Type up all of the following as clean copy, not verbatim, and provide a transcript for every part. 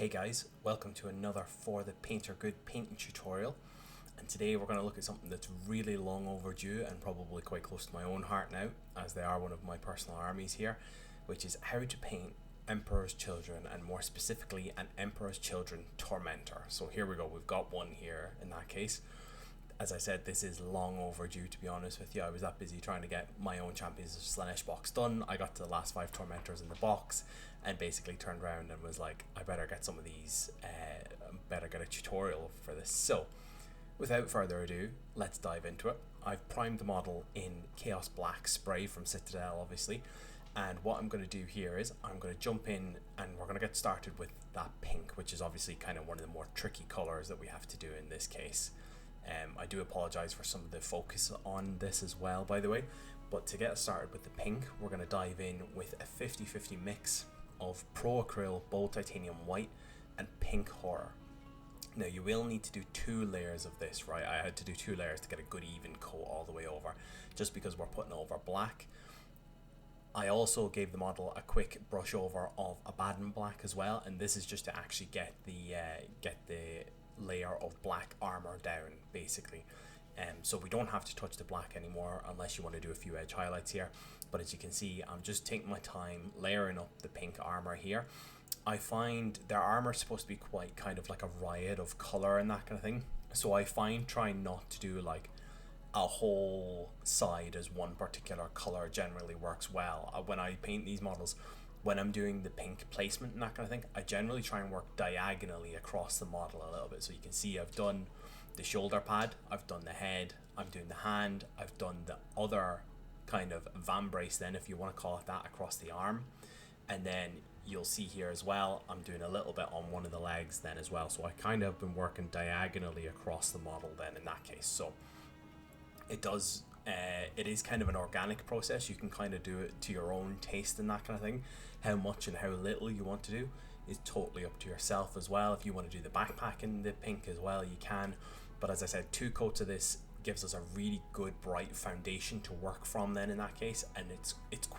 Hey guys, welcome to another For the Painter Good painting tutorial, and today we're going to look at something that's really long overdue and probably quite close to my own heart now, as they are one of my personal armies here, which is how to paint Emperor's Children, and more specifically an Emperor's Children Tormentor. So here we go, we've got one here in that case. As I said, this is long overdue, to be honest with you. I was that busy trying to get my own Champions of Slaanesh box done. I got to the last 5 Tormentors in the box and basically turned around and was like, I better get some of these, better get a tutorial for this. So, without further ado, let's dive into it. I've primed the model in Chaos Black spray from Citadel, obviously. And what I'm going to do here is I'm going to jump in and we're going to get started with that pink, which is obviously kind of one of the more tricky colors that we have to do in this case. I do apologise for some of the focus on this as well, by the way, but to get us started with the pink, we're going to dive in with a 50-50 mix of Pro Acryl, Bold Titanium White and Pink Horror. Now you will need to do 2 layers of this, right? I had to do 2 layers to get a good even coat all the way over, just because we're putting over black. I also gave the model a quick brush over of Abbadon Black as well, and this is just to actually get the layer of black armor down, basically. So we don't have to touch the black anymore unless you want to do a few edge highlights here, but as you can see, I'm just taking my time layering up the pink armor here. I find their armor is supposed to be quite kind of like a riot of color and that kind of thing, so I find trying not to do like a whole side as one particular color generally works well. When I paint these models, when I'm doing the pink placement and that kind of thing, I generally try and work diagonally across the model a little bit. So you can see I've done the shoulder pad, I've done the head, I'm doing the hand, I've done the other kind of vambrace then, if you want to call it that, across the arm. And then you'll see here as well, I'm doing a little bit on one of the legs then as well. So I kind of been working diagonally across the model then in that case. So it is kind of an organic process. You can kind of do it to your own taste and that kind of thing. How much and how little you want to do is totally up to yourself as well. If you want to do the backpack in the pink as well, you can. But as I said, 2 coats of this gives us a really good bright foundation to work from then in that case, and it's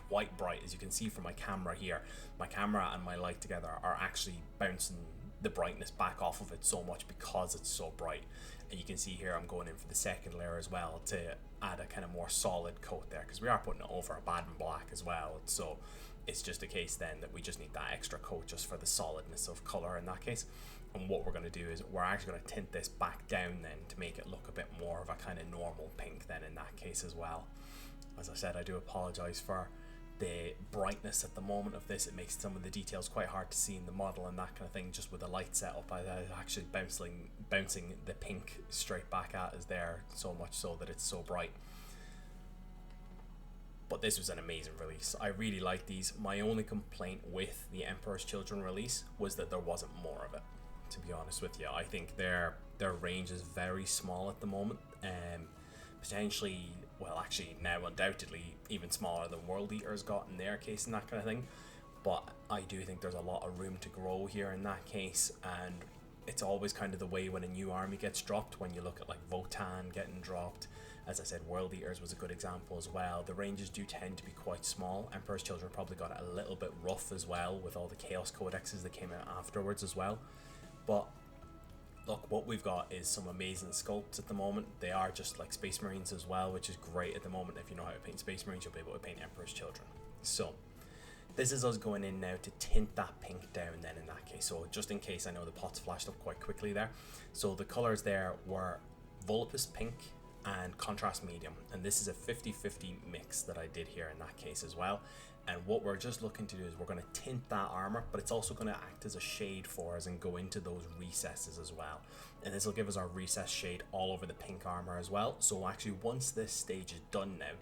quite bright, as you can see from my camera here. My camera and my light together are actually bouncing the brightness back off of it so much because it's so bright. And you can see here I'm going in for the second layer as well to add a kind of more solid coat there, because we are putting it over Abbadon Black as well. So it's just a case then that we just need that extra coat just for the solidness of color in that case. And what we're going to do is we're actually going to tint this back down then to make it look a bit more of a kind of normal pink then in that case as well. As I said, I do apologize for the brightness at the moment of this. It makes some of the details quite hard to see in the model and that kind of thing, just with the light setup. I actually bouncing the pink straight back at us there, so much so that it's so bright. But this was an amazing release. I really like these. My only complaint with the Emperor's Children release was that there wasn't more of it, to be honest with you. I think their range is very small at the moment, potentially, well, actually now undoubtedly even smaller than World Eater's got in their case and that kind of thing. But I do think there's a lot of room to grow here in that case, and it's always kind of the way when a new army gets dropped. When you look at like Votann getting dropped, as I said, World Eaters was a good example as well. The ranges do tend to be quite small. Emperor's Children probably got it a little bit rough as well with all the Chaos Codexes that came out afterwards as well. But look, what we've got is some amazing sculpts at the moment. They are just like Space Marines as well, which is great at the moment. If you know how to paint Space Marines, you'll be able to paint Emperor's Children. So this is us going in now to tint that pink down then in that case. So just in case, I know the pots flashed up quite quickly there. So the colors there were Volupus Pink and Contrast Medium, and this is a 50-50 mix that I did here in that case as well. And what we're just looking to do is we're going to tint that armor, but it's also going to act as a shade for us and go into those recesses as well. And this will give us our recess shade all over the pink armor as well. So actually, once this stage is done now,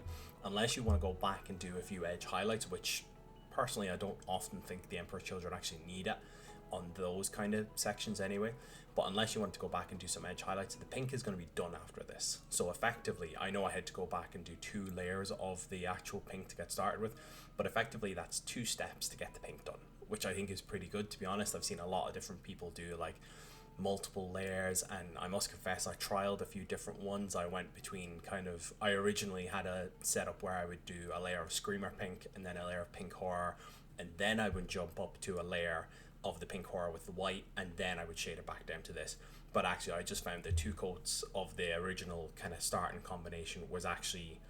unless you want to go back and do a few edge highlights, which personally I don't often think the Emperor's Children actually need it on those kind of sections anyway, but unless you want to go back and do some edge highlights, the pink is going to be done after this. So effectively, I know I had to go back and do 2 layers of the actual pink to get started with, but effectively that's 2 steps to get the pink done, which I think is pretty good, to be honest. I've seen a lot of different people do like multiple layers, and I must confess I trialed a few different ones. I went between I originally had a setup where I would do a layer of Screamer Pink and then a layer of Pink Horror, and then I would jump up to a layer of the pink horror with the white, and then I would shade it back down to this. But actually I just found the 2 coats of the original kind of starting combination was actually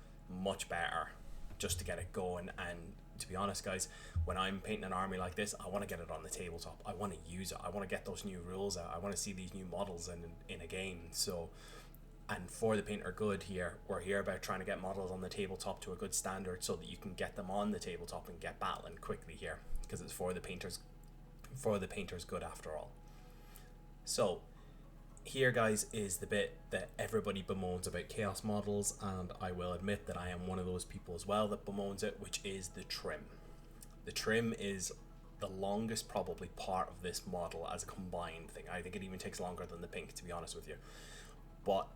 much better just to get it going. And to be honest guys, when I'm painting an army like this, I want to get it on the tabletop. I want to use it. I want to get those new rules out. I want to see these new models in a game. So, and for the Painter Good here, we're here about trying to get models on the tabletop to a good standard so that you can get them on the tabletop and get battling quickly here, because it's for the painters good after all. So here guys is the bit that everybody bemoans about chaos models, and I will admit that I am one of those people as well that bemoans it, which is the trim. The trim is the longest probably part of this model as a combined thing. I think it even takes longer than the pink, to be honest with you. But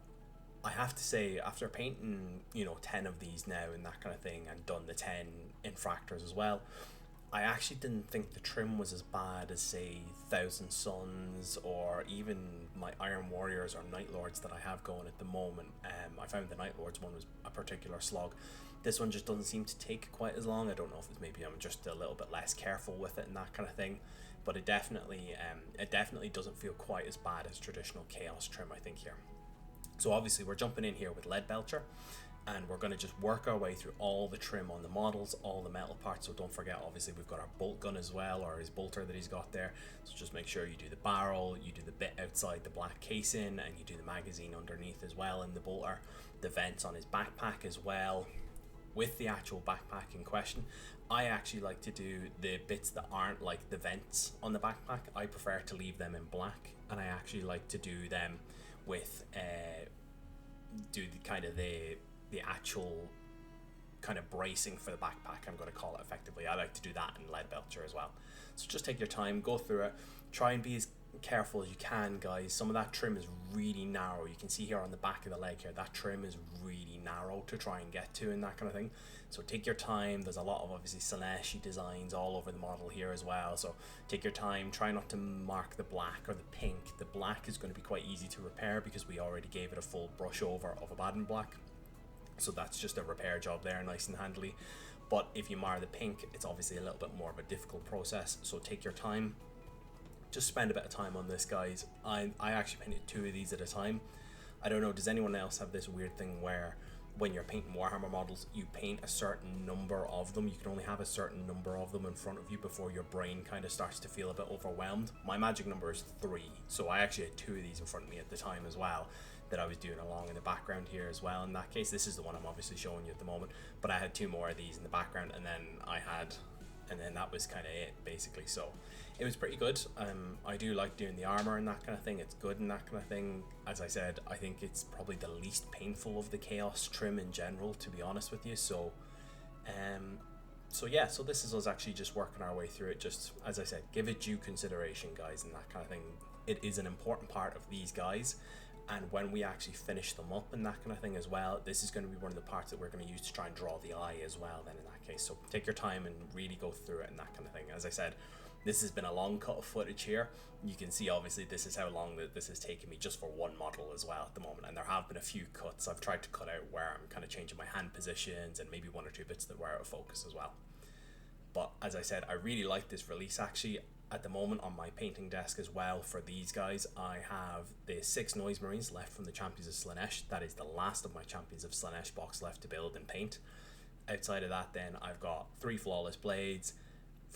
I have to say, after painting 10 of these now and that kind of thing, and done the 10 infractors as well, I actually didn't think the trim was as bad as, say, Thousand Suns or even my Iron Warriors or Night Lords that I have going at the moment. I found the Night Lords one was a particular slog. This one just doesn't seem to take quite as long. I don't know if it's maybe I'm just a little bit less careful with it and that kind of thing, but it definitely doesn't feel quite as bad as traditional Chaos trim, I think, here. So obviously we're jumping in here with Leadbelcher, and we're going to just work our way through all the trim on the models, all the metal parts. So don't forget, obviously we've got our bolt gun as well, or his bolter that he's got there. So just make sure you do the barrel, you do the bit outside the black casing, and you do the magazine underneath as well in the bolter, the vents on his backpack as well. With the actual backpack in question, I actually like to do the bits that aren't like the vents on the backpack. I prefer to leave them in black, and I actually like to do them with the actual kind of bracing for the backpack, I'm going to call it effectively. I like to do that in Leadbelcher as well. So just take your time, go through it, try and be as careful as you can, guys. Some of that trim is really narrow. You can see here on the back of the leg here, that trim is really narrow to try and get to and that kind of thing. So take your time. There's a lot of obviously Slaaneshi designs all over the model here as well, so take your time. Try not to mark the black or the pink. The black is going to be quite easy to repair because we already gave it a full brush over of Abbadon Black, so that's just a repair job there, nice and handily. But if you mar the pink, it's obviously a little bit more of a difficult process, so take your time. Just spend a bit of time on this, guys. I actually painted 2 of these at a time. I don't know, does anyone else have this weird thing where when you're painting Warhammer models, you paint a certain number of them? You can only have a certain number of them in front of you before your brain kind of starts to feel a bit overwhelmed. My magic number is 3, so I actually had 2 of these in front of me at the time as well that I was doing along in the background here as well. In that case, this is the one I'm obviously showing you at the moment, but I had 2 more of these in the background, and then that was kind of it basically. So it was pretty good. I do like doing the armor and that kind of thing. It's good and that kind of thing. As I said, I think it's probably the least painful of the chaos trim in general, to be honest with you. So yeah, so this is us actually just working our way through it. Just as I said, give it due consideration, guys, and that kind of thing. It is an important part of these guys, and when we actually finish them up and that kind of thing as well, this is going to be one of the parts that we're going to use to try and draw the eye as well then in that case. So take your time and really go through it and that kind of thing. As I said, this has been a long cut of footage here. You can see obviously this is how long that this has taken me just for one model as well at the moment, and there have been a few cuts I've tried to cut out where I'm kind of changing my hand positions and maybe 1 or 2 bits that were out of focus as well. But as I said, I really like this release actually. At the moment on my painting desk as well for these guys, I have the 6 Noise Marines left from the Champions of Slaanesh. That is the last of my Champions of Slaanesh box left to build and paint. Outside of that then, I've got 3 Flawless Blades,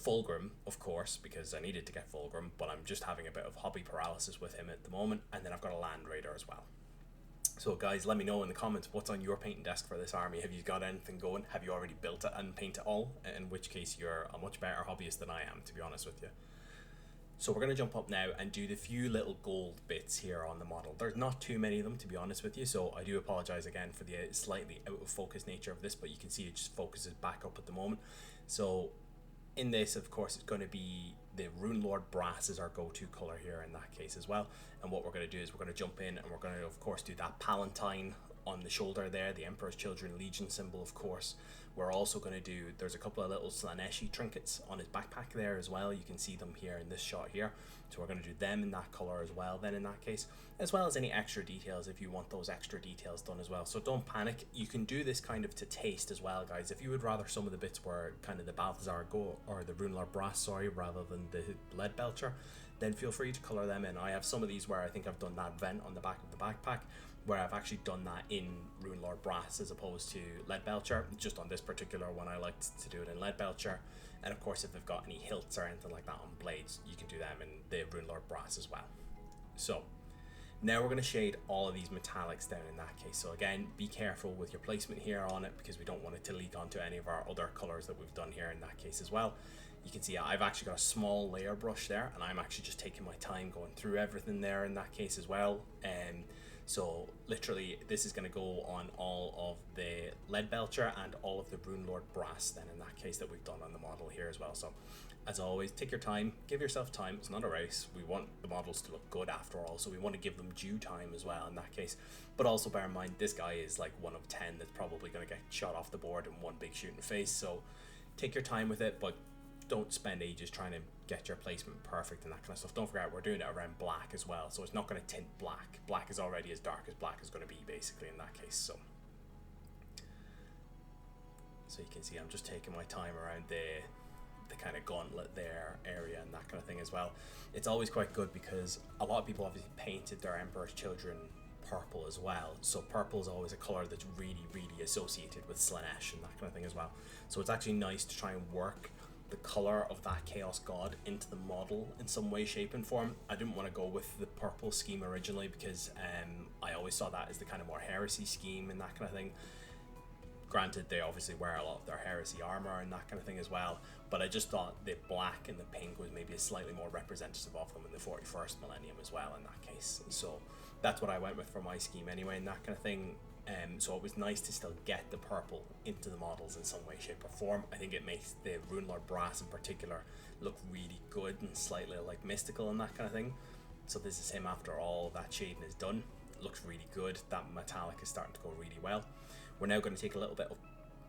Fulgrim, of course, because I needed to get Fulgrim, but I'm just having a bit of hobby paralysis with him at the moment, and then I've got a Land Raider as well. So guys, let me know in the comments what's on your painting desk for this army. Have you got anything going? Have you already built it and painted it all? In which case you're a much better hobbyist than I am, to be honest with you. So we're going to jump up now and do the few little gold bits here on the model. There's not too many of them, to be honest with you, so I do apologize again for the slightly out of focus nature of this, but you can see it just focuses back up at the moment. So in this, of course, it's going to be the Runelord Brass is our go-to color here in that case as well. And what we're going to do is we're going to jump in and we're going to, of course, do that Palatine on the shoulder there, the Emperor's Children Legion symbol, of course. We're also going to do, there's a couple of little Slaaneshi trinkets on his backpack there as well. You can see them here in this shot here. So we're going to do them in that color as well then in that case, as well as any extra details if you want those extra details done as well. So don't panic. You can do this kind of to taste as well, guys. If you would rather some of the bits were kind of the Balthazar Go or the Runelord Brass, sorry, rather than the Leadbelcher, then feel free to color them in. I have some of these where I think I've done that vent on the back of the backpack, where I've actually done that in Runelord Brass as opposed to Leadbelcher. Just on this particular one, I liked to do it in Leadbelcher. And of course, if they've got any hilts or anything like that on blades, you can do them in the Runelord Brass as well. So now we're going to shade all of these metallics down in that case. So again, be careful with your placement here on it, because we don't want it to leak onto any of our other colors that we've done here in that case as well. You can see I've actually got a small layer brush there, and I'm actually just taking my time going through everything there in that case as well. So literally this is going to go on all of the Leadbelcher and all of the Runelord Brass then in that case that we've done on the model here as well. So as always, take your time, give yourself time. It's not a race. We want the models to look good after all, so we want to give them due time as well in that case. But also bear in mind, this guy is like 1 of 10 that's probably going to get shot off the board in one big shoot in the face. So take your time with it, but don't spend ages trying to get your placement perfect and that kind of stuff. Don't forget, we're doing it around black as well, so it's not going to tint black. Black is already as dark as black is going to be basically in that case. So you can see I'm just taking my time around the kind of gauntlet there area and that kind of thing as well. It's always quite good because a lot of people obviously painted their Emperor's Children purple as well, so purple is always a color that's really associated with Slaanesh and that kind of thing as well. So it's actually nice to try and work the color of that Chaos God into the model in some way, shape and form. I didn't want to go with the purple scheme originally because I always saw that as the kind of more heresy scheme and that kind of thing. Granted, they obviously wear a lot of their heresy armor and that kind of thing as well, but I just thought the black and the pink was maybe slightly more representative of them in the 41st millennium as well in that case. So that's what I went with for my scheme anyway and that kind of thing. So it was nice to still get the purple into the models in some way, shape or form. I think it makes the Runelord Brass in particular look really good and slightly like mystical and that kind of thing. So this is him after all that shading is done. It looks really good. That metallic is starting to go really well. We're now going to take a little bit of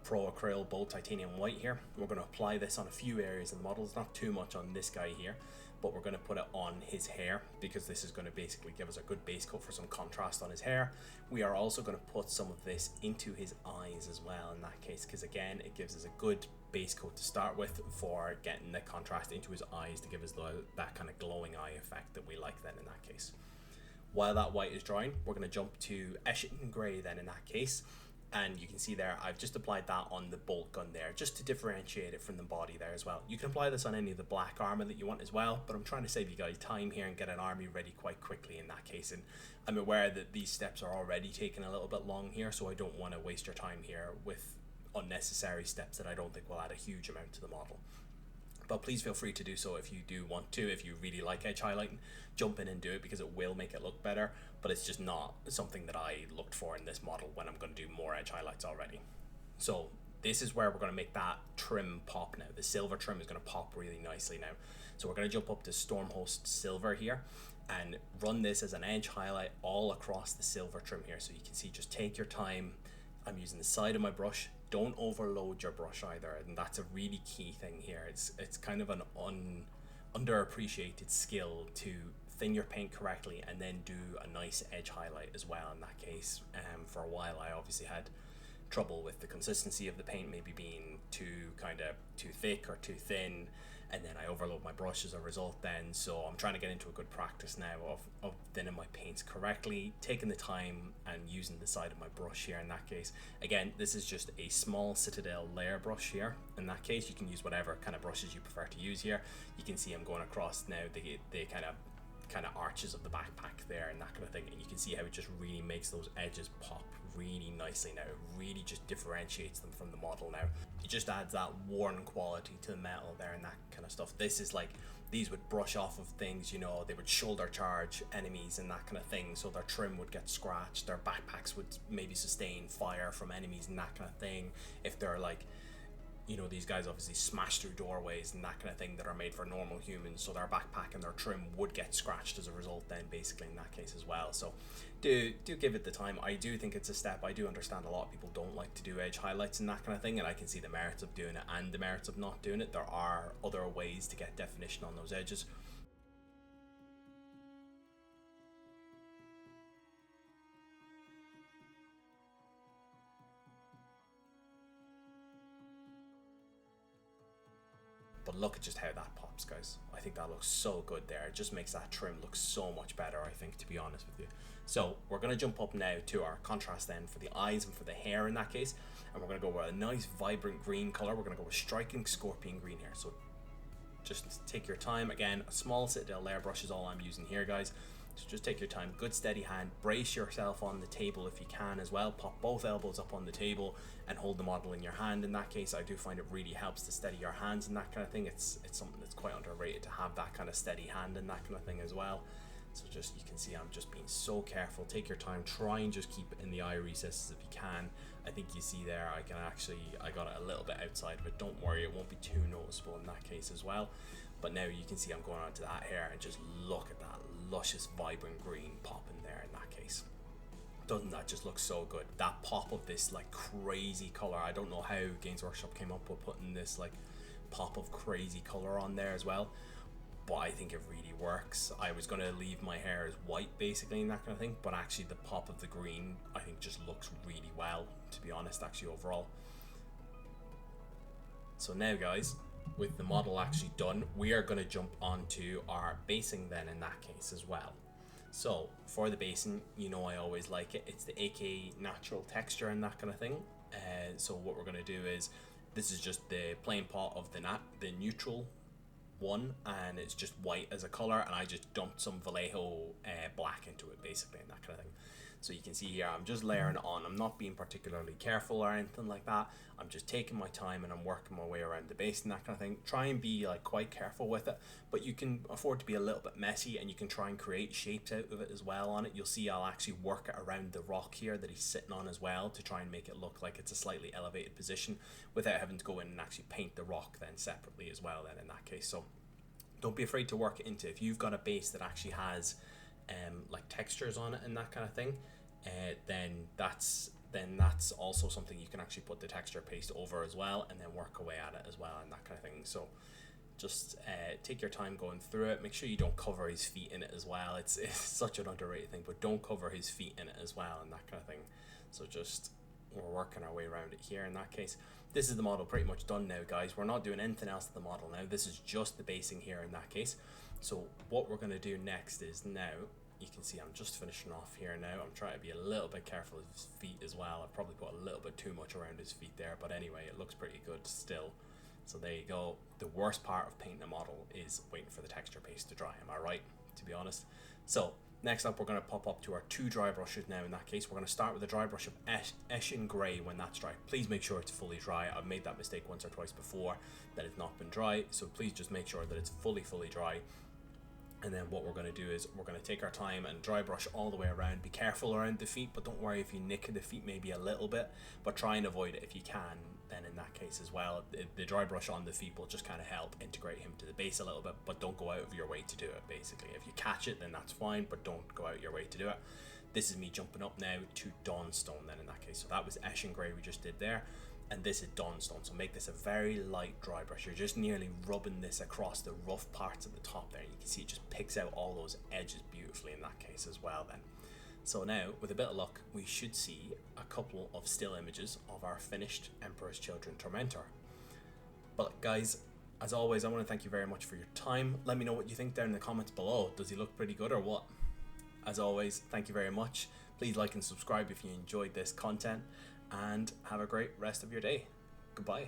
Pro Acryl Bold Titanium White here. We're going to apply this on a few areas in the model. It's not too much on this guy here, but we're going to put it on his hair because this is going to basically give us a good base coat for some contrast on his hair. We are also going to put some of this into his eyes as well in that case, because again, it gives us a good base coat to start with for getting the contrast into his eyes to give us that kind of glowing eye effect that we like then in that case. While that white is drying, we're going to jump to Eshin Grey then in that case. And you can see there, I've just applied that on the bolt gun there, just to differentiate it from the body there as well. You can apply this on any of the black armor that you want as well, but I'm trying to save you guys time here and get an army ready quite quickly in that case. And I'm aware that these steps are already taking a little bit long here, so I don't want to waste your time here with unnecessary steps that I don't think will add a huge amount to the model. But please feel free to do so if you do want to. If you really like edge highlighting, jump in and do it because it will make it look better, but it's just not something that I looked for in this model when I'm going to do more edge highlights already. So this is where we're going to make that trim pop now. The silver trim is going to pop really nicely now. So we're going to jump up to Stormhost Silver here and run this as an edge highlight all across the silver trim here. So you can see, just take your time. I'm using the side of my brush. Don't overload your brush either, and that's a really key thing here. It's kind of an underappreciated skill to thin your paint correctly and then do a nice edge highlight as well in that case. For a while I obviously had trouble with the consistency of the paint maybe being too thick or too thin, and then I overload my brush as a result then. So I'm trying to get into a good practice now of thinning my paints correctly, taking the time and using the side of my brush here in that case. Again, this is just a small Citadel layer brush here. In that case, you can use whatever kind of brushes you prefer to use here. You can see I'm going across now the kind of arches of the backpack there and that kind of thing, and you can see how it just really makes those edges pop really nicely now. It really just differentiates them from the model now. It just adds that worn quality to the metal there and that kind of stuff. This is like, these would brush off of things, you know, they would shoulder charge enemies and that kind of thing, so their trim would get scratched, their backpacks would maybe sustain fire from enemies and that kind of thing. If they're like, you know, these guys obviously smash through doorways and that kind of thing that are made for normal humans, so their backpack and their trim would get scratched as a result then, basically, in that case as well. So do give it the time. I do think it's a step. I do understand a lot of people don't like to do edge highlights and that kind of thing, and I can see the merits of doing it and the merits of not doing it. There are other ways to get definition on those edges. But look at just how that pops, guys. I think that looks so good there. It just makes that trim look so much better, I think, to be honest with you. So we're going to jump up now to our contrast then for the eyes and for the hair in that case. And we're going to go with a nice vibrant green color. We're going to go with striking scorpion green here. So just take your time. Again, a small Citadel layer brush is all I'm using here, guys. So just take your time, good steady hand, brace yourself on the table if you can as well. Pop both elbows up on the table and hold the model in your hand. In that case, I do find it really helps to steady your hands and that kind of thing. It's something that's quite underrated to have that kind of steady hand and that kind of thing as well. So just, you can see I'm just being so careful. Take your time, try and just keep it in the eye recesses if you can. I think you see there, I got it a little bit outside, but don't worry, it won't be too noticeable in that case as well. But now you can see I'm going on to that hair, and just look at that luscious vibrant green pop in there in that case. Doesn't that just look so good? That pop of this like crazy color. I don't know how Games Workshop came up with putting this like pop of crazy color on there as well, but I think it really works. I was going to leave my hair as white basically and that kind of thing, but actually the pop of the green I think just looks really well, to be honest, actually overall. So now, guys, with the model actually done, we are going to jump onto our basing then in that case as well. So for the basing, you know I always like it. It's the AK natural texture and that kind of thing. So what we're going to do is, this is just the plain pot of the neutral one, and it's just white as a color, and I just dumped some Vallejo black into it basically and that kind of thing. So you can see here I'm just layering it on. I'm not being particularly careful or anything like that. I'm just taking my time and I'm working my way around the base and that kind of thing. Try and be like quite careful with it, but you can afford to be a little bit messy, and you can try and create shapes out of it as well on it. You'll see I'll actually work it around the rock here that he's sitting on as well, to try and make it look like it's a slightly elevated position without having to go in and actually paint the rock then separately as well then in that case. So don't be afraid to work it into, if you've got a base that actually has like textures on it and that kind of thing, then that's also something you can actually put the texture paste over as well, and then work away at it as well and that kind of thing. So just take your time going through it. Make sure you don't cover his feet in it as well. It's such an underrated thing, but don't cover his feet in it as well and that kind of thing. So just, we're working our way around it here in that case. This is the model pretty much done now, guys. We're not doing anything else to the model now. This is just the basing here in that case. So what we're going to do next is, now you can see I'm just finishing off here now. I'm trying to be a little bit careful of his feet as well. I've probably put a little bit too much around his feet there, but anyway, it looks pretty good still. So there you go. The worst part of painting a model is waiting for the texture paste to dry, am I right, to be honest? So next up, we're going to pop up to our 2 dry brushes now. In that case, we're going to start with a dry brush of Eshin Grey when that's dry. Please make sure it's fully dry. I've made that mistake once or twice before, that it's not been dry, so please just make sure that it's fully dry. And then what we're going to do is we're going to take our time and dry brush all the way around. Be careful around the feet, but don't worry if you nick the feet maybe a little bit, but try and avoid it if you can then in that case as well. The dry brush on the feet will just kind of help integrate him to the base a little bit, but don't go out of your way to do it basically. If you catch it, then that's fine, but don't go out your way to do it. This is me jumping up now to Dawnstone then in that case. So that was Eshin Grey we just did there, and this is Dawnstone. So make this a very light dry brush. You're just nearly rubbing this across the rough parts at the top there. You can see it just picks out all those edges beautifully in that case as well then. So now, with a bit of luck, we should see a couple of still images of our finished Emperor's Children Tormentor. But guys, as always, I want to thank you very much for your time. Let me know what you think down in the comments below. Does he look pretty good or what? As always, thank you very much. Please like and subscribe if you enjoyed this content, and have a great rest of your day. Goodbye.